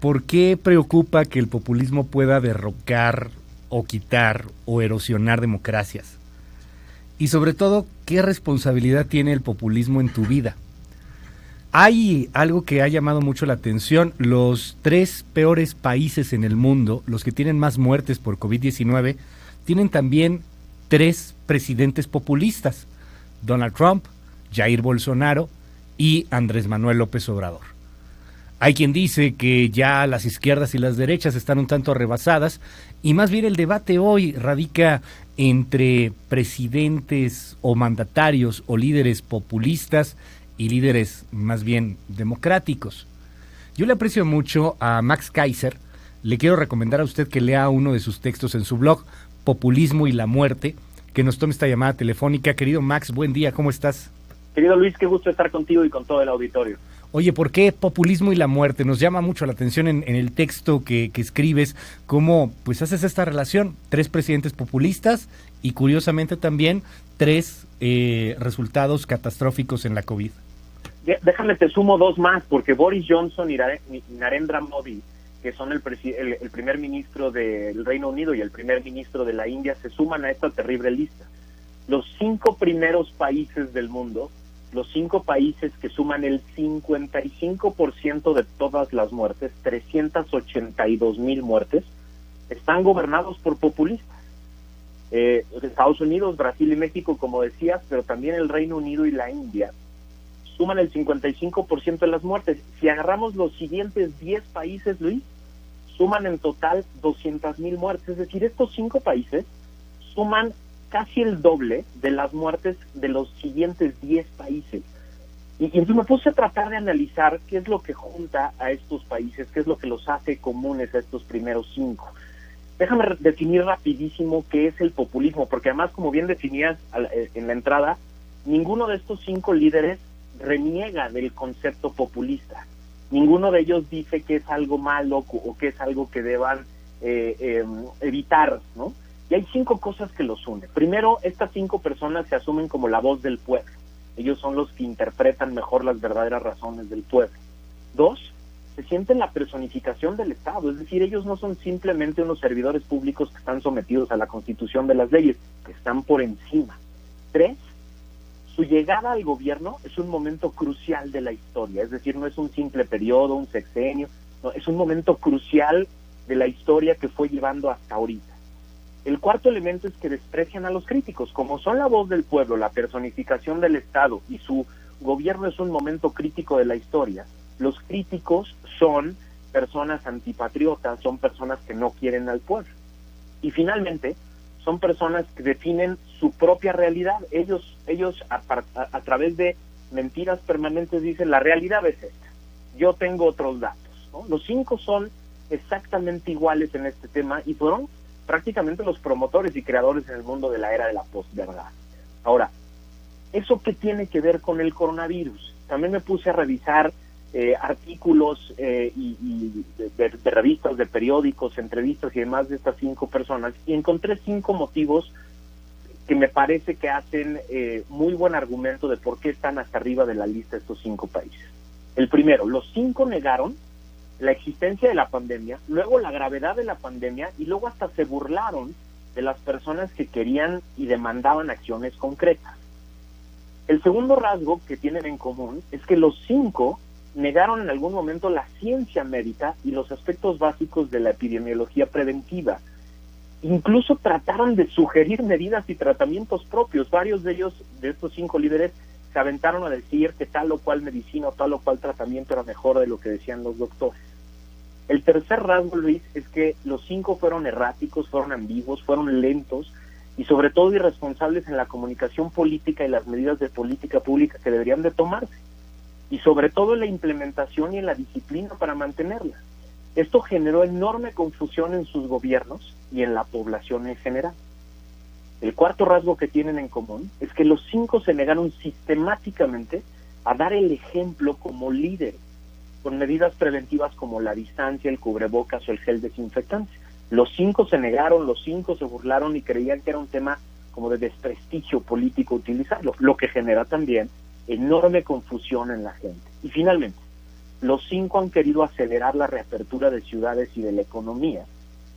¿por qué preocupa que el populismo pueda derrocar o quitar o erosionar democracias? Y sobre todo, ¿qué responsabilidad tiene el populismo en tu vida? Hay algo que ha llamado mucho la atención. Los 3 peores países en el mundo, los que tienen más muertes por COVID-19, tienen también 3 presidentes populistas: Donald Trump, Jair Bolsonaro y Andrés Manuel López Obrador. Hay quien dice que ya las izquierdas y las derechas están un tanto rebasadas, y más bien el debate hoy radica entre presidentes o mandatarios o líderes populistas y líderes más bien democráticos. Yo le aprecio mucho a Max Kaiser. Le quiero recomendar a usted que lea uno de sus textos en su blog, Populismo y la Muerte, que nos tome esta llamada telefónica. Querido Max, buen día, ¿cómo estás? Querido Luis, qué gusto estar contigo y con todo el auditorio. Oye, ¿por qué populismo y la muerte? Nos llama mucho la atención en el texto que escribes, cómo pues haces esta relación: 3 presidentes populistas y curiosamente también 3 resultados catastróficos en la COVID. Déjame te sumo 2 más, porque Boris Johnson y Narendra Modi, que son el primer ministro del Reino Unido y el primer ministro de la India, se suman a esta terrible lista. Los 5 primeros países del mundo, los 5 países que suman el 55% de todas las muertes, 382,000 muertes, están gobernados por populistas. Estados Unidos, Brasil y México, como decías, pero también el Reino Unido y la India suman el 55% de las muertes. Si agarramos los siguientes 10 países, Luis, suman en total 200,000 muertes. Es decir, estos 5 países suman casi el doble de las muertes de los siguientes 10 países. Y entonces me puse a tratar de analizar qué es lo que junta a estos países, qué es lo que los hace comunes a estos primeros 5. Déjame definir rapidísimo qué es el populismo, porque además, como bien definías en la entrada, ninguno de estos 5 líderes reniega del concepto populista. Ninguno de ellos dice que es algo malo o que es algo que deban evitar, ¿no? Y hay 5 cosas que los unen. Primero, estas 5 personas se asumen como la voz del pueblo. Ellos son los que interpretan mejor las verdaderas razones del pueblo. 2, se sienten la personificación del Estado, es decir, ellos no son simplemente unos servidores públicos que están sometidos a la Constitución de las leyes, que están por encima. 3, su llegada al gobierno es un momento crucial de la historia, es decir, no es un simple periodo, un sexenio, no, es un momento crucial de la historia que fue llevando hasta ahorita. El cuarto elemento es que desprecian a los críticos. Como son la voz del pueblo, la personificación del Estado, y su gobierno es un momento crítico de la historia, los críticos son personas antipatriotas, son personas que no quieren al pueblo. Y finalmente, son personas que definen su propia realidad. Ellos a través de mentiras permanentes dicen: la realidad es esta, yo tengo otros datos, ¿no? Los 5 son exactamente iguales en este tema y fueron prácticamente los promotores y creadores en el mundo de la era de la posverdad. Ahora, ¿eso qué tiene que ver con el coronavirus? También me puse a revisar artículos y de revistas, de periódicos, entrevistas y demás de estas 5 personas, y encontré 5 motivos que me parece que hacen muy buen argumento de por qué están hasta arriba de la lista estos 5 países. El primero, los 5 negaron la existencia de la pandemia, luego la gravedad de la pandemia, y luego hasta se burlaron de las personas que querían y demandaban acciones concretas. El segundo rasgo que tienen en común es que los 5 negaron en algún momento la ciencia médica y los aspectos básicos de la epidemiología preventiva. Incluso trataron de sugerir medidas y tratamientos propios. Varios de ellos, de estos 5 líderes, se aventaron a decir que tal o cual medicina o tal o cual tratamiento era mejor de lo que decían los doctores. El tercer rasgo, Luis, es que los 5 fueron erráticos, fueron ambiguos, fueron lentos y sobre todo irresponsables en la comunicación política y las medidas de política pública que deberían de tomarse, y sobre todo en la implementación y en la disciplina para mantenerla. Esto generó enorme confusión en sus gobiernos y en la población en general. El cuarto rasgo que tienen en común es que los 5 se negaron sistemáticamente a dar el ejemplo como líderes, con medidas preventivas como la distancia, el cubrebocas o el gel desinfectante. Los 5 se negaron, los 5 se burlaron y creían que era un tema como de desprestigio político utilizarlo, lo que genera también enorme confusión en la gente. Y finalmente, Los 5 han querido acelerar la reapertura de ciudades y de la economía,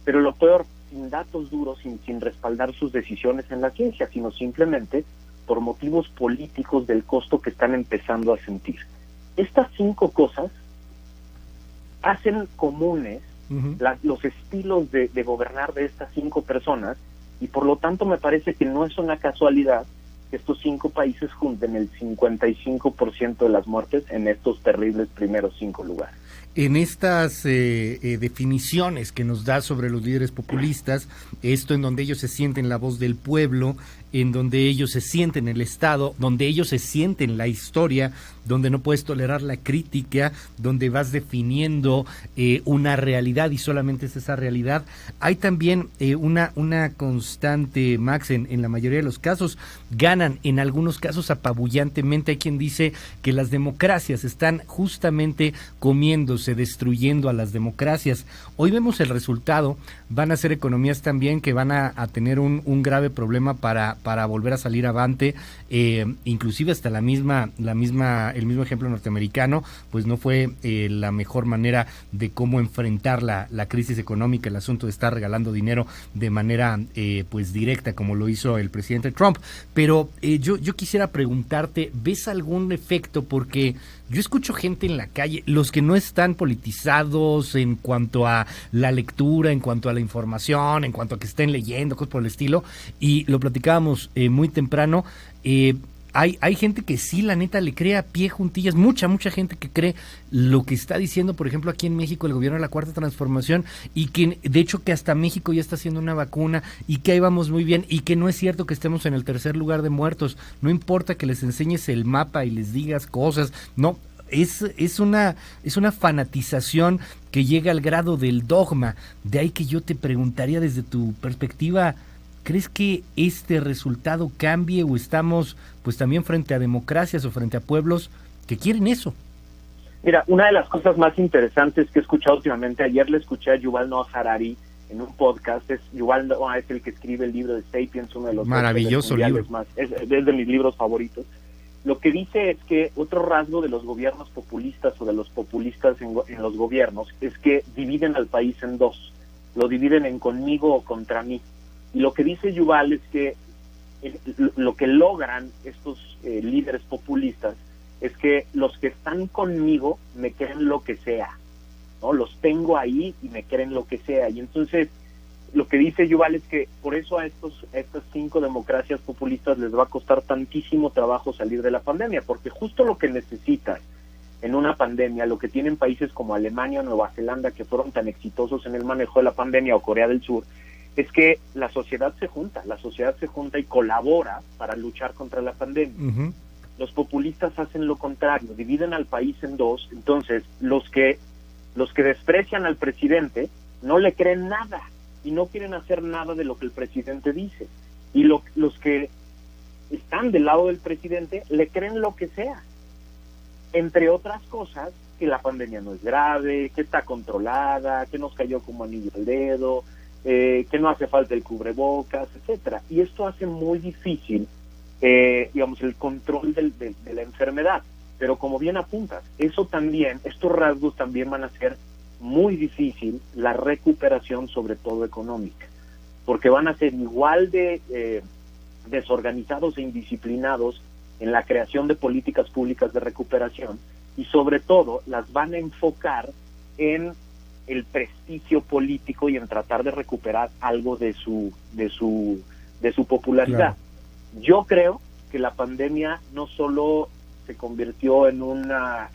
pero lo peor, sin datos duros, sin respaldar sus decisiones en la ciencia, sino simplemente por motivos políticos del costo que están empezando a sentir. Estas 5 cosas hacen comunes los estilos de gobernar de estas 5 personas, y por lo tanto me parece que no es una casualidad que estos 5 países junten el 55% de las muertes en estos terribles primeros 5 lugares. En estas definiciones que nos da sobre los líderes populistas, esto en donde ellos se sienten la voz del pueblo, en donde ellos se sienten el Estado, donde ellos se sienten la historia, donde no puedes tolerar la crítica, donde vas definiendo una realidad y solamente es esa realidad. Hay también una constante, Max, en la mayoría de los casos, ganan en algunos casos apabullantemente. Hay quien dice que las democracias están justamente comiéndose, destruyendo a las democracias. Hoy vemos el resultado, van a ser economías también que van a tener un grave problema para volver a salir avante, inclusive hasta el mismo ejemplo norteamericano, pues no fue la mejor manera de cómo enfrentar la crisis económica, el asunto de estar regalando dinero de manera pues directa, como lo hizo el presidente Trump. Pero yo quisiera preguntarte, ¿ves algún efecto? Porque yo escucho gente en la calle, los que no están politizados en cuanto a la lectura, en cuanto a la información, en cuanto a que estén leyendo, cosas por el estilo, y lo platicábamos muy temprano, hay gente que sí, la neta, le cree a pie juntillas, mucha gente que cree lo que está diciendo, por ejemplo, aquí en México el gobierno de la Cuarta Transformación, y que de hecho que hasta México ya está haciendo una vacuna, y que ahí vamos muy bien, y que no es cierto que estemos en el 3er lugar de muertos. No importa que les enseñes el mapa y les digas cosas, no, es una fanatización que llega al grado del dogma. De ahí que yo te preguntaría desde tu perspectiva, ¿crees que este resultado cambie o estamos pues también frente a democracias o frente a pueblos que quieren eso? Mira, una de las cosas más interesantes que he escuchado últimamente, ayer le escuché a Yuval Noah Harari en un podcast. Yuval Noah es el que escribe el libro de Sapiens, uno de los maravilloso libro, es de mis libros favoritos. Lo que dice es que otro rasgo de los gobiernos populistas o de los populistas en los gobiernos es que dividen al país en dos, lo dividen en conmigo o contra mí. Y lo que dice Yuval es que lo que logran estos líderes populistas es que los que están conmigo me creen lo que sea, ¿no? Los tengo ahí y me creen lo que sea. Y entonces lo que dice Yuval es que por eso a estas 5 democracias populistas les va a costar tantísimo trabajo salir de la pandemia, porque justo lo que necesitan en una pandemia, lo que tienen países como Alemania, Nueva Zelanda, que fueron tan exitosos en el manejo de la pandemia, o Corea del Sur, es que la sociedad se junta y colabora para luchar contra la pandemia. Uh-huh. Los populistas hacen lo contrario, dividen al país en dos. Entonces los que desprecian al presidente no le creen nada y no quieren hacer nada de lo que el presidente dice, y los que están del lado del presidente le creen lo que sea, entre otras cosas, que la pandemia no es grave, que está controlada, que nos cayó como anillo al dedo, que no hace falta el cubrebocas, etcétera. Y esto hace muy difícil el control de la enfermedad. Pero como bien apuntas, estos rasgos también van a hacer muy difícil la recuperación, sobre todo económica, porque van a ser igual de desorganizados e indisciplinados en la creación de políticas públicas de recuperación, y sobre todo las van a enfocar en el prestigio político y en tratar de recuperar algo de su popularidad. Claro. Yo creo que la pandemia no solo se convirtió en una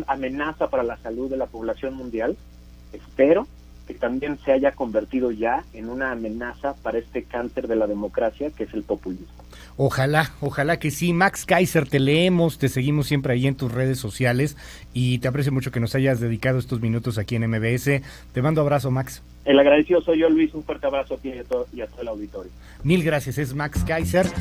amenaza para la salud de la población mundial, espero que también se haya convertido ya en una amenaza para este cáncer de la democracia que es el populismo. Ojalá que sí. Max Kaiser, te leemos, te seguimos siempre ahí en tus redes sociales y te aprecio mucho que nos hayas dedicado estos minutos aquí en MBS. Te mando abrazo, Max. El agradecido soy yo, Luis. Un fuerte abrazo a ti y a todo el auditorio. Mil gracias, es Max Kaiser.